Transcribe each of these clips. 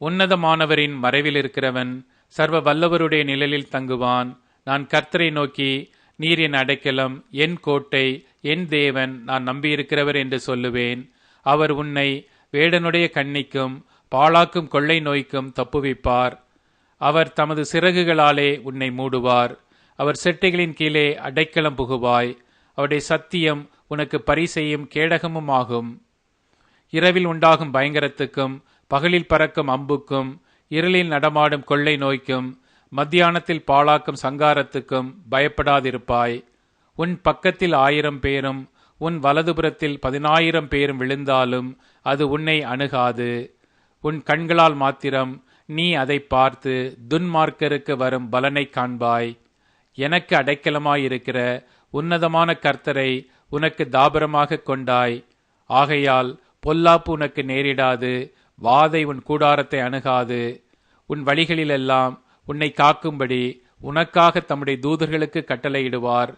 உன்னதமானவரின் மறைவில் இருக்கிறவன் சர்வ வல்லவருடைய நிழலில் தங்குவான். நான் கர்த்தரை நோக்கி, நீர் என் அடைக்கலம், என் கோட்டை, என் தேவன், நான் நம்பியிருக்கிறவர் என்று சொல்லுவேன். அவர் உன்னை வேடனுடைய கண்ணிக்கும் பாழாக்கும் கொள்ளை நோய்க்கும் தப்புவிப்பார். அவர் தமது சிறகுகளாலே உன்னை மூடுவார். அவர் செட்டைகளின் கீழே அடைக்கலம் புகுவாய். அவருடைய சத்தியம் உனக்கு பரிசையும் கேடகமும் ஆகும். இரவில் உண்டாகும் பயங்கரத்துக்கும் பகலில் பறக்கும் அம்புக்கும் இருளில் நடமாடும் கொள்ளை நோய்க்கும் மத்தியானத்தில் பாழாக்கும் சங்காரத்துக்கும் பயப்படாதிருப்பாய். உன் பக்கத்தில் 1000 பேரும் உன் வலதுபுறத்தில் 10,000 பேரும் விழுந்தாலும் அது உன்னை அணுகாது. உன் கண்களால் மாத்திரம் நீ அதை பார்த்து துன்மார்க்கருக்கு வரும் பலனை காண்பாய். எனக்கு அடைக்கலமாயிருக்கிற உன்னதமான கர்த்தரை உனக்கு தாபரமாக கொண்டாய். ஆகையால் பொல்லாப்பு உனக்கு நேரிடாது, வாதை உன் கூடாரத்தை அணுகாது. உன் வழிகளிலெல்லாம் உன்னை காக்கும்படி உனக்காக தம்முடைய தூதர்களுக்கு கட்டளையிடுவார்.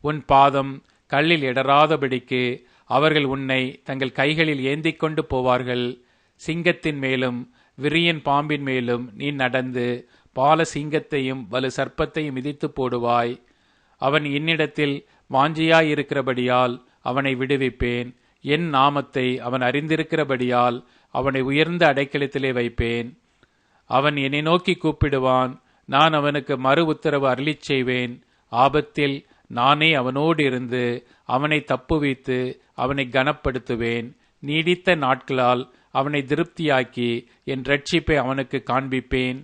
உன் பாதம் கல்லில் இடராதபடிக்கு அவர்கள் உன்னை தங்கள் கைகளில் ஏந்திக் கொண்டு போவார்கள். சிங்கத்தின் மேலும் விரியன் பாம்பின் மேலும் நீ நடந்து பால சிங்கத்தையும் வலு சர்ப்பத்தையும் மிதித்து போடுவாய். அவன் என்னிடத்தில் வாஞ்சியாயிருக்கிறபடியால் அவனை விடுவிப்பேன். என் நாமத்தை அவன் அறிந்திருக்கிறபடியால் அவனை உயர்ந்த அடைக்கலத்திலே வைப்பேன். அவன் என்னை நோக்கி கூப்பிடுவான், நான் அவனுக்கு மறு உத்தரவு அருளிச் செய்வேன். ஆபத்தில் நானே அவனோடு இருந்து அவனை தப்புவித்து அவனை கனப்படுத்துவேன். நீடித்த நாட்களால் அவனை திருப்தியாக்கி என் இரட்சிப்பை அவனுக்கு காண்பிப்பேன்.